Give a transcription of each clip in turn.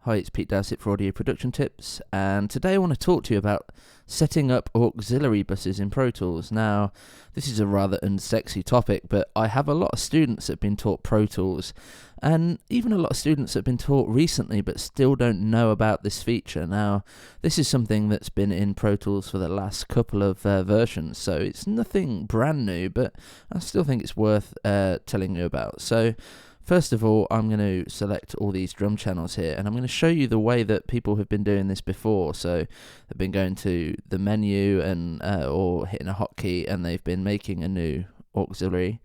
Hi, it's Pete Dowsett for Audio Production Tips, and today I want to talk to you about setting up auxiliary buses in Pro Tools. Now, this is a rather unsexy topic, but I have a lot of students that have been taught Pro Tools, and even a lot of students that have been taught recently but still don't know about this feature. Now, this is something that's been in Pro Tools for the last couple of versions, so it's nothing brand new, but I still think it's worth telling you about. So, first of all, I'm going to select all these drum channels here, and I'm going to show you the way that people have been doing this before. So they've been going to the menu and or hitting a hotkey, and they've been making a new auxiliary.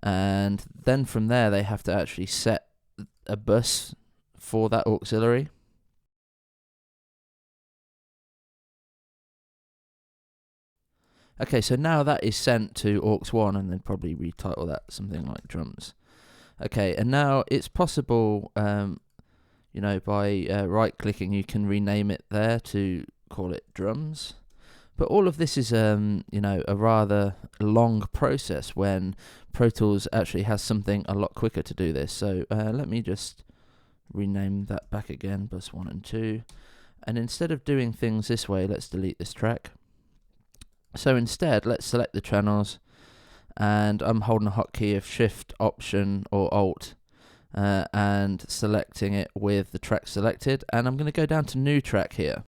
And then from there, they have to actually set a bus for that auxiliary. Okay, so now that is sent to aux 1, and then probably retitle that something like drums. Okay, and now it's possible, by right-clicking, you can rename it there to call it drums. But all of this is, a rather long process when Pro Tools actually has something a lot quicker to do this. So let me just rename that back again, bus 1 and 2. And instead of doing things this way, let's delete this track. So instead, let's select the channels. And I'm holding a hotkey of Shift, Option, or Alt, and selecting it with the track selected. And I'm going to go down to New Track here.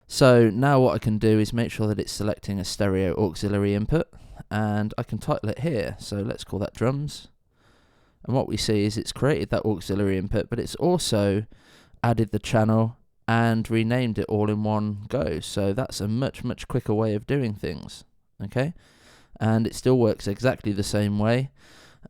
So now what I can do is make sure that it's selecting a stereo auxiliary input, and I can title it here. So let's call that drums. And what we see is it's created that auxiliary input, but it's also added the channel and renamed it all in one go. So that's a much, much quicker way of doing things. Okay, and it still works exactly the same way.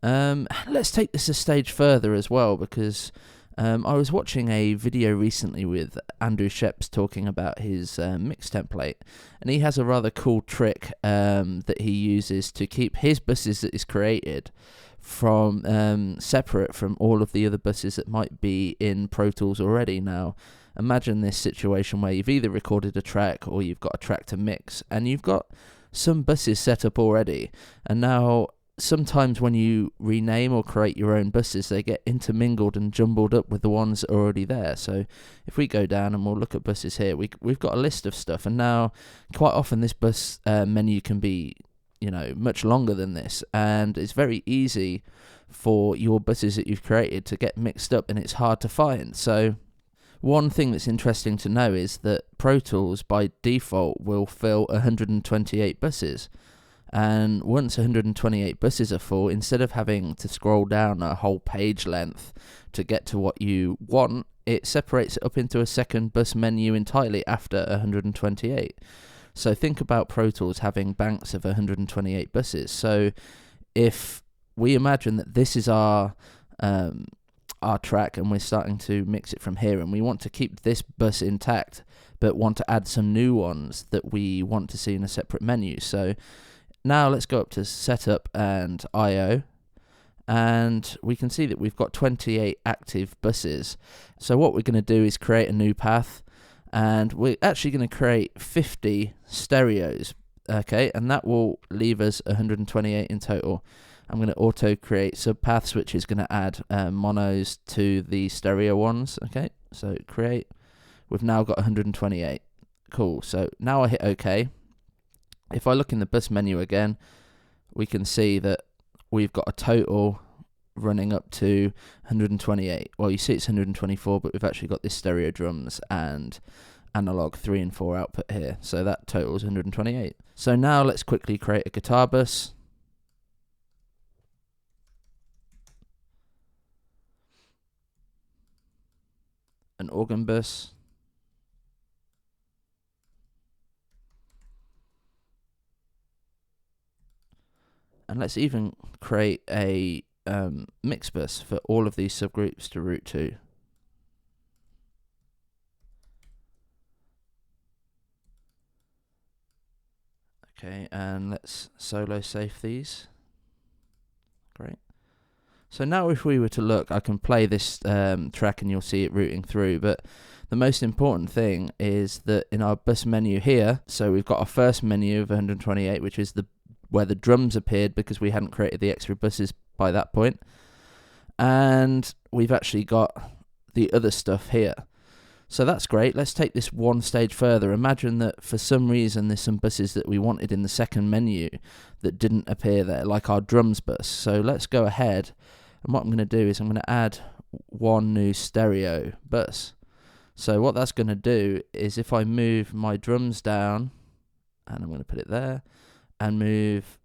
Let's take this a stage further as well, because I was watching a video recently with Andrew Sheps talking about his mix template, and he has a rather cool trick that he uses to keep his buses that is created from separate from all of the other buses that might be in Pro Tools already. Now, imagine this situation where you've either recorded a track or you've got a track to mix, and you've got some buses set up already, and now sometimes when you rename or create your own buses, they get intermingled and jumbled up with the ones that are already there. So if we go down and we'll look at buses here, we've got a list of stuff, and now quite often this bus menu can be much longer than this, and it's very easy for your buses that you've created to get mixed up, and it's hard to find. So one thing that's interesting to know is that Pro Tools by default will fill 128 buses. And once 128 buses are full, instead of having to scroll down a whole page length to get to what you want, it separates it up into a second bus menu entirely after 128. So think about Pro Tools having banks of 128 buses. So if we imagine that this is our track, and we're starting to mix it from here, and we want to keep this bus intact but want to add some new ones that we want to see in a separate menu. So now let's go up to Setup and IO, and we can see that we've got 28 active buses. So what we're going to do is create a new path, and we're actually going to create 50 stereos, okay, and that will leave us 128 in total. I'm going to auto create subpaths, which is going to add monos to the stereo ones. Okay, so create. We've now got 128. Cool. So now I hit OK. If I look in the bus menu again, we can see that we've got a total running up to 128. Well, you see it's 124, but we've actually got this stereo drums and analog 3 and 4 output here. So that totals 128. So now let's quickly create a guitar bus. An organ bus, and let's even create a mix bus for all of these subgroups to route to. Okay, and let's solo safe these. Great. So now if we were to look, I can play this track and you'll see it routing through, but the most important thing is that in our bus menu here, so we've got our first menu of 128, which is where the drums appeared because we hadn't created the extra buses by that point. And we've actually got the other stuff here. So that's great. Let's take this one stage further. Imagine that for some reason there's some buses that we wanted in the second menu that didn't appear there, like our drums bus. So let's go ahead, and what I'm going to do is I'm going to add one new stereo bus. So what that's going to do is if I move my drums down, and I'm going to put it there, and move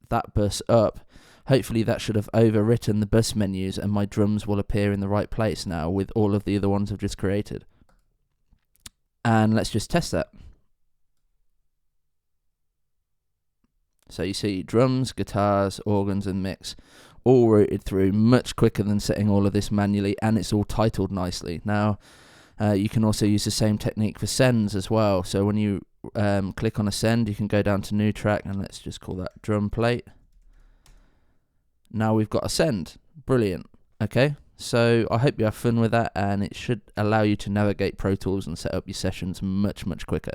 that bus up, hopefully that should have overwritten the bus menus and my drums will appear in the right place now with all of the other ones I've just created. And let's just test that. So you see drums, guitars, organs and mix all routed through much quicker than setting all of this manually, and it's all titled nicely. Now you can also use the same technique for sends as well. So when you click on a send, you can go down to new track, and let's just call that drum plate. Now we've got a send. Brilliant. Okay, so I hope you have fun with that, and it should allow you to navigate Pro Tools and set up your sessions much quicker.